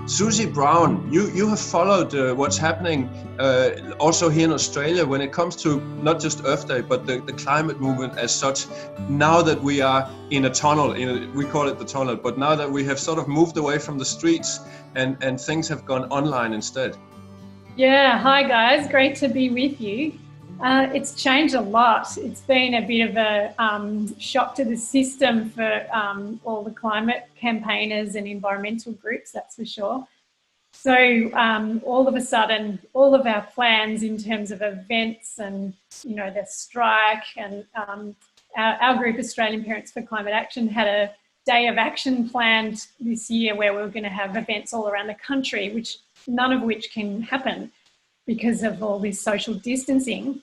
Suzie Brown, you have followed what's happening also here in Australia when it comes to not just Earth Day, but the climate movement as such. Now that we are in a tunnel, we call it the tunnel, but now that we have sort of moved away from the streets and things have gone online instead. Yeah, hi guys, great to be with you. It's changed a lot. It's been a bit of a shock to the system for all the climate campaigners and environmental groups, that's for sure. So all of a sudden, all of our plans in terms of events and, the strike and our group, Australian Parents for Climate Action, had a day of action planned this year where we were going to have events all around the country, none of which can happen because of all this social distancing.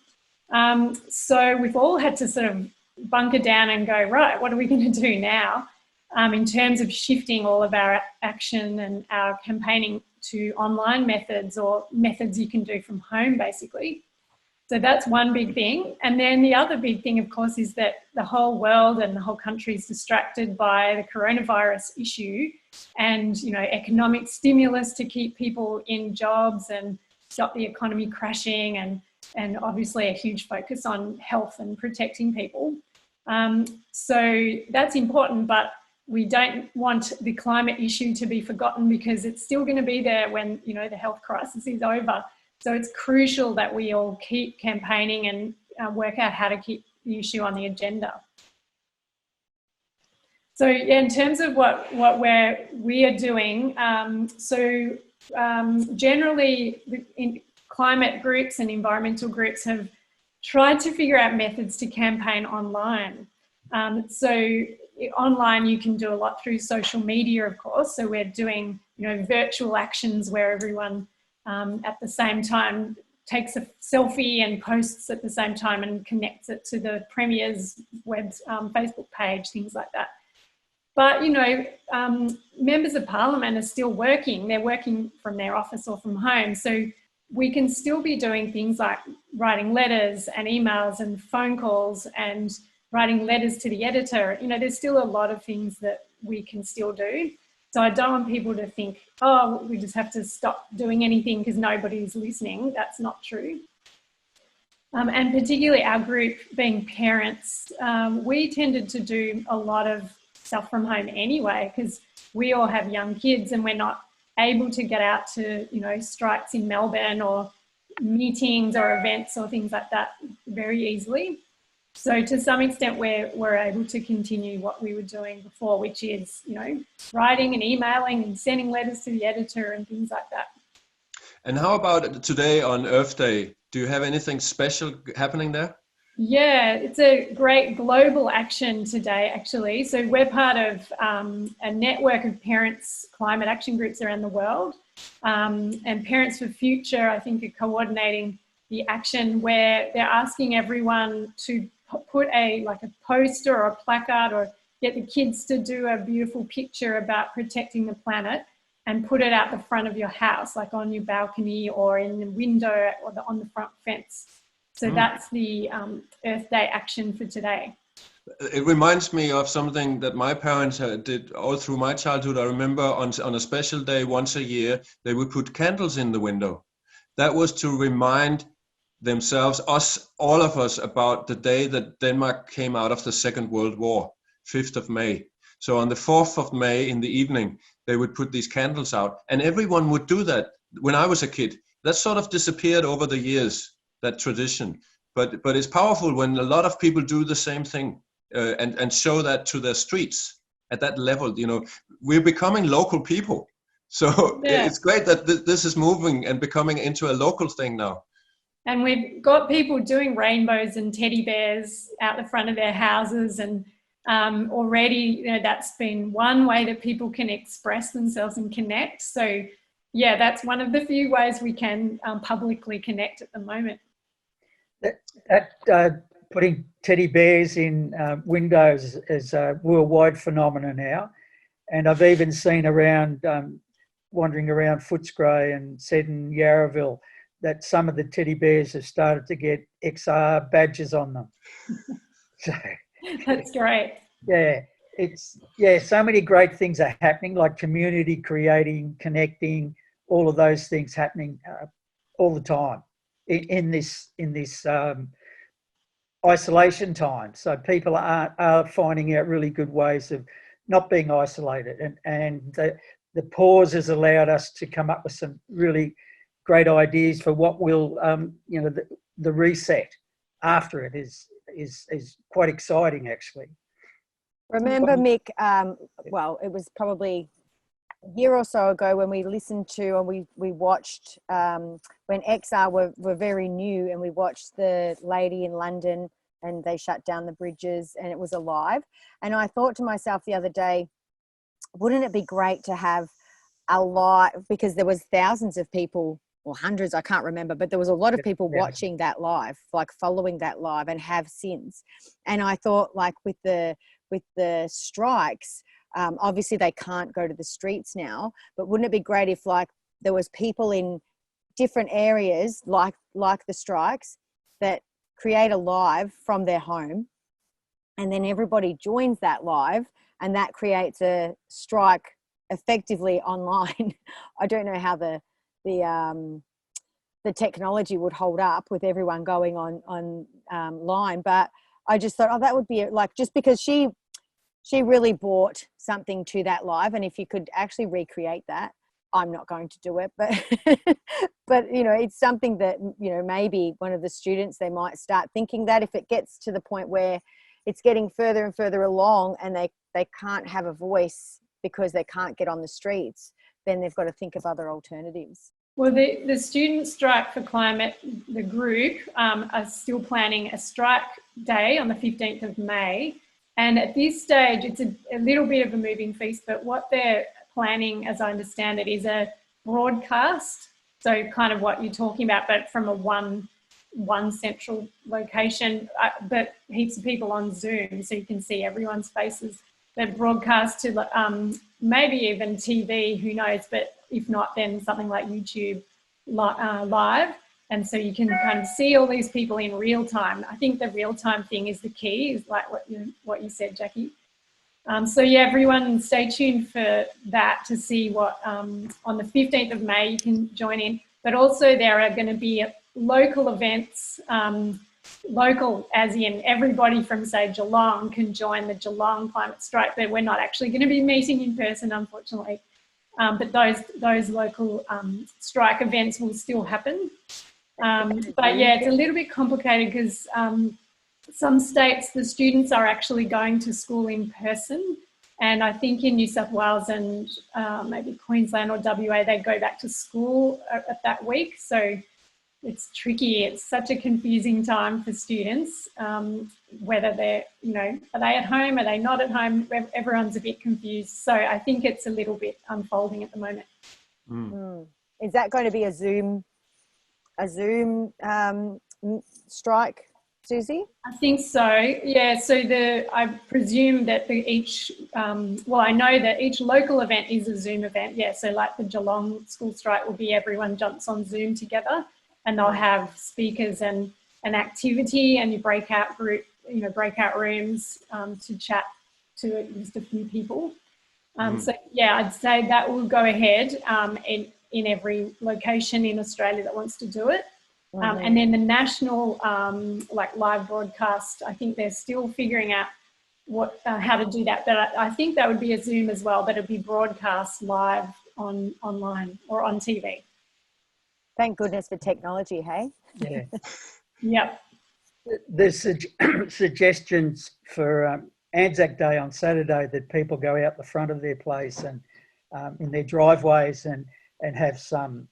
So we've all had to sort of bunker down and go, right, what are we going to do now in terms of shifting all of our action and our campaigning to online methods or methods you can do from home, basically. So that's one big thing. And then the other big thing, of course, is that the whole world and the whole country is distracted by the coronavirus issue and, economic stimulus to keep people in jobs and stop the economy crashing and obviously a huge focus on health and protecting people. So that's important, but we don't want the climate issue to be forgotten because it's still going to be there when, the health crisis is over. So it's crucial that we all keep campaigning and work out how to keep the issue on the agenda. So in terms of what we are doing, generally in climate groups and environmental groups have tried to figure out methods to campaign online. So online you can do a lot through social media, of course. So we're doing, virtual actions where everyone at the same time takes a selfie and posts at the same time and connects it to the Premier's Facebook page, things like that. But, members of Parliament are still working. They're working from their office or from home. So we can still be doing things like writing letters and emails and phone calls and writing letters to the editor. There's still a lot of things that we can still do. So I don't want people to think, oh, we just have to stop doing anything because nobody's listening. That's not true. And particularly our group being parents, we tended to do a lot of stuff from home anyway because we all have young kids and we're not able to get out to, strikes in Melbourne or meetings or events or things like that very easily. So to some extent, we're able to continue what we were doing before, which is, writing and emailing and sending letters to the editor and things like that. And how about today on Earth Day? Do you have anything special happening there? Yeah, it's a great global action today, actually. So we're part of a network of parents' climate action groups around the world. And Parents for Future, I think, are coordinating the action where they're asking everyone to put a poster or a placard or get the kids to do a beautiful picture about protecting the planet and put it out the front of your house, like on your balcony or in the window or on the front fence. So that's the Earth Day action for today. It reminds me of something that my parents did all through my childhood. I remember on a special day once a year, they would put candles in the window. That was to remind themselves, all of us, about the day that Denmark came out of the Second World War, 5th of May. So on the 4th of May in the evening, they would put these candles out. And everyone would do that when I was a kid. That sort of disappeared over the years, that tradition. But it's powerful when a lot of people do the same thing and show that to their streets at that level. We're becoming local people. So yeah. It's great that this is moving and becoming into a local thing now. And we've got people doing rainbows and teddy bears out the front of their houses and already, that's been one way that people can express themselves and connect. So yeah, that's one of the few ways we can publicly connect at the moment. That putting teddy bears in windows is a worldwide phenomenon now. And I've even seen around, wandering around Footscray and Seddon, Yarraville, that some of the teddy bears have started to get XR badges on them. So, that's great. Yeah. it's, yeah, so many great things are happening, like community creating, connecting, all of those things happening all the time in this isolation time. So people are finding out really good ways of not being isolated, and the pause has allowed us to come up with some really great ideas for what will, you know, the reset after it is quite exciting, actually. Remember, Mick, well, it was probably a year or so ago when we listened to and we watched, when XR were very new, and we watched the lady in London and they shut down the bridges and it was alive. And I thought to myself the other day, wouldn't it be great to have a live, because there was thousands of people, or hundreds, I can't remember, but there was a lot of people watching that live, like following that live, and have since. And I thought, like, with the strikes, obviously they can't go to the streets now, but wouldn't it be great if, like, there was people in different areas like the strikes that create a live from their home, and then everybody joins that live, and that creates a strike effectively online. I don't know how the technology would hold up with everyone going on line, but I just thought, oh, that would be, like, just because she really brought something to that live, and if you could actually recreate that, I'm not going to do it, but you know, it's something that, you know, maybe one of the students, they might start thinking that if it gets to the point where it's getting further and further along and they can't have a voice because they can't get on the streets, then they've got to think of other alternatives. Well, the Student Strike for Climate, the group, are still planning a strike day on the 15th of May. And at this stage, it's a little bit of a moving feast, but what they're planning, as I understand it, is a broadcast. So kind of what you're talking about, but from a one central location, but heaps of people on Zoom, so you can see everyone's faces. They're broadcast to maybe even TV, who knows, but if not, then something like YouTube live. And so you can kind of see all these people in real time. I think the real time thing is the key, is like what you said, Jackie. So yeah, everyone stay tuned for that to see what, on the 15th of May, you can join in. But also there are going to be local events, local as in everybody from, say, Geelong can join the Geelong Climate Strike, but we're not actually going to be meeting in person, unfortunately. But those local strike events will still happen. But yeah, it's a little bit complicated because some states, the students are actually going to school in person. And I think in New South Wales and maybe Queensland or WA, they go back to school at that week. So it's tricky. It's such a confusing time for students, whether they're, you know, are they at home? Are they not at home? Everyone's a bit confused. So I think it's a little bit unfolding at the moment. Is that going to be a Zoom strike, Suzie? I think so. Yeah. So I presume that I know that each local event is a Zoom event. Yeah. So like the Geelong school strike will be everyone jumps on Zoom together, and they'll have speakers and an activity and breakout rooms to chat to just a few people. So yeah, I'd say that will go ahead in every location in Australia that wants to do it. And then the national live broadcast, I think they're still figuring out how to do that. But I think that would be a Zoom as well, but it'd be broadcast live online or on TV. Thank goodness for technology, hey? Yeah. Yep. There's suggestions for Anzac Day on Saturday that people go out the front of their place and in their driveways and have some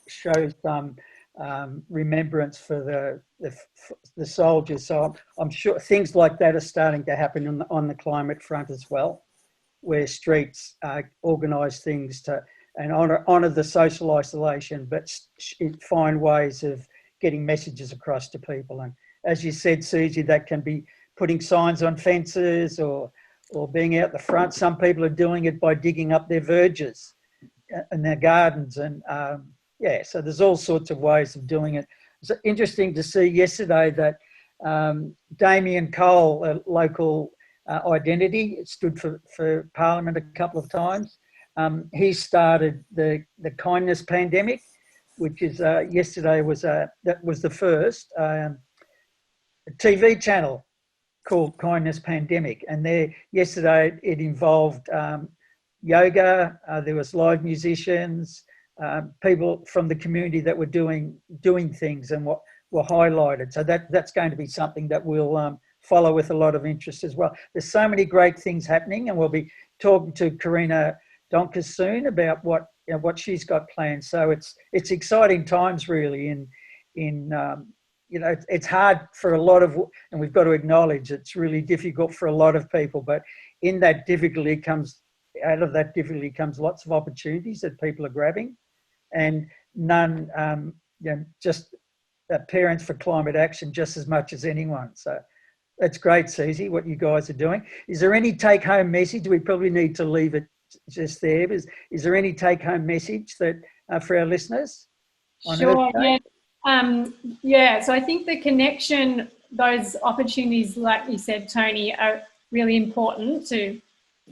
show some remembrance for the soldiers. So I'm sure things like that are starting to happen on the climate front as well, where streets organise things to and honour the social isolation, but find ways of getting messages across to people. And as you said, Suzie, that can be putting signs on fences or being out the front. Some people are doing it by digging up their verges in their gardens. And so there's all sorts of ways of doing it. It's interesting to see yesterday that Damien Cole, a local identity. It stood for Parliament a couple of times. He started the kindness pandemic, which is yesterday was that was the first TV channel called Kindness Pandemic, and yesterday it involved yoga. There was live musicians, people from the community that were doing things and what were highlighted. So that's going to be something that we'll follow with a lot of interest as well. There's so many great things happening, and we'll be talking to Karina Donkus soon about what she's got planned. So it's exciting times really. It's hard for a lot of, and we've got to acknowledge it's really difficult for a lot of people. But out of that difficulty comes lots of opportunities that people are grabbing, and none, just Parents for Climate Action just as much as anyone. So that's great, Suzie, what you guys are doing. Is there any take-home message? We probably need to leave it just there. Is there any take-home message that for our listeners? Sure, yeah. So I think the connection, those opportunities, like you said, Tony, are really important to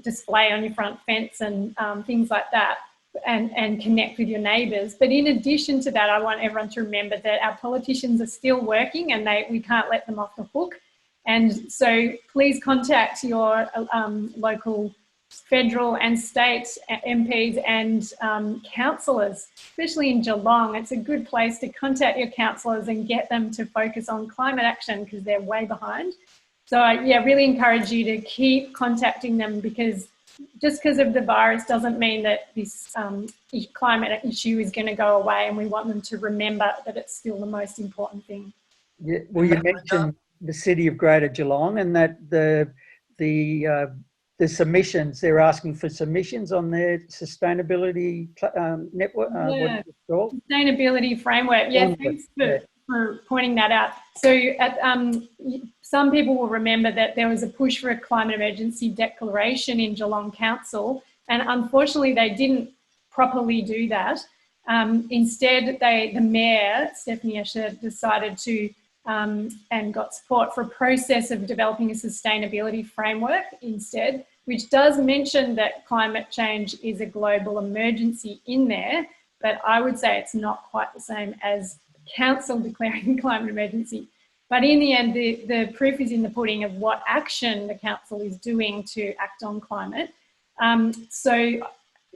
display on your front fence and things like that, and connect with your neighbours. But in addition to that, I want everyone to remember that our politicians are still working, and we can't let them off the hook. And so please contact your local federal and state MPs and councillors, especially in Geelong. It's a good place to contact your councillors and get them to focus on climate action, because they're way behind. So really encourage you to keep contacting them, because just because of the virus doesn't mean that this climate issue is going to go away, and we want them to remember that it's still the most important thing. Yeah, well, you mentioned the City of Greater Geelong, and that the submissions, they're asking for submissions on their sustainability network. What is it called? Sustainability framework. Yeah, thanks for pointing that out. So some people will remember that there was a push for a climate emergency declaration in Geelong Council, and unfortunately they didn't properly do that. Instead, the Mayor, Stephanie Escher, decided to and got support for a process of developing a sustainability framework instead, which does mention that climate change is a global emergency in there, but I would say it's not quite the same as council declaring climate emergency. But in the end, the proof is in the pudding of what action the council is doing to act on climate. So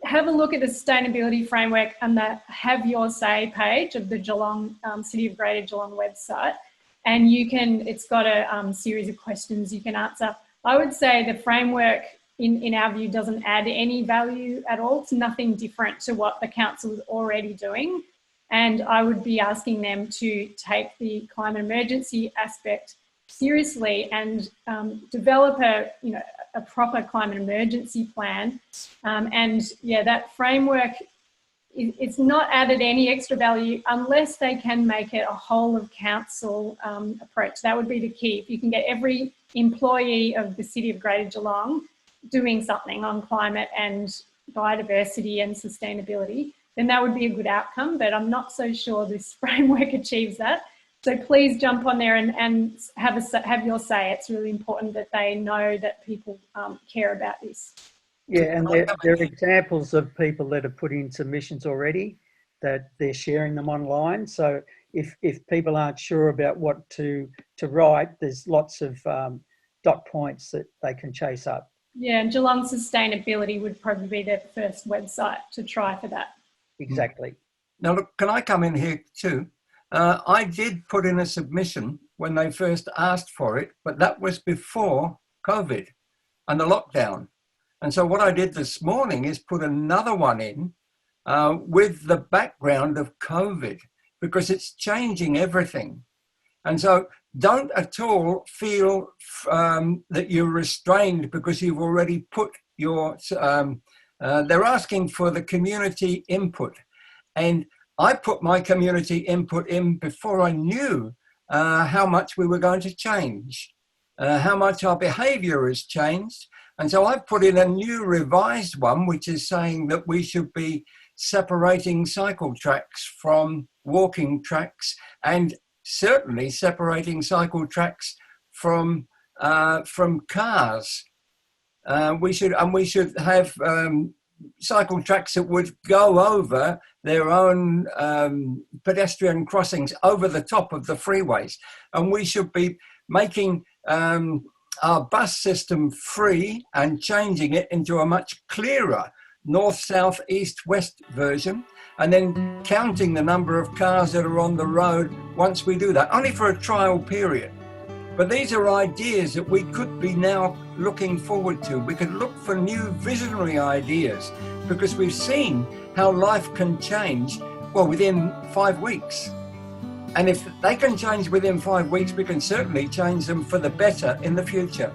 have a look at the sustainability framework and the Have Your Say page of the Geelong City of Greater Geelong website. And it's got a series of questions you can answer. I would say the framework, in our view, doesn't add any value at all. It's nothing different to what the council is already doing. And I would be asking them to take the climate emergency aspect seriously and develop a proper climate emergency plan. That framework, it's not added any extra value unless they can make it a whole of council approach. That would be the key. If you can get every employee of the City of Greater Geelong doing something on climate and biodiversity and sustainability, then that would be a good outcome. But I'm not so sure this framework achieves that. So please jump on there and have your say. It's really important that they know that people care about this. Yeah, and there are examples of people that have put in submissions already, that they're sharing them online. So if people aren't sure about what to write, there's lots of dot points that they can chase up. Yeah, and Geelong Sustainability would probably be their first website to try for that. Exactly. Now, look, can I come in here too? I did put in a submission when they first asked for it, but that was before COVID and the lockdown. And so what I did this morning is put another one in with the background of COVID, because it's changing everything. And so don't at all feel that you're restrained because you've already put your, they're asking for the community input. And I put my community input in before I knew how much we were going to change, how much our behaviour has changed. And so I've put in a new revised one, which is saying that we should be separating cycle tracks from walking tracks, and certainly separating cycle tracks from cars. We should have cycle tracks that would go over their own pedestrian crossings over the top of the freeways. And we should be making our bus system free and changing it into a much clearer north, south, east, west version, and then counting the number of cars that are on the road once we do that, only for a trial period. But these are ideas that we could be now looking forward to. We could look for new visionary ideas, because we've seen how life can change, well, within 5 weeks. And if they can change within 5 weeks, we can certainly change them for the better in the future.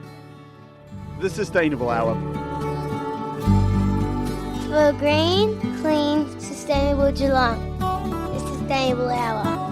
The Sustainable Hour. For green, clean, sustainable Geelong. The Sustainable Hour.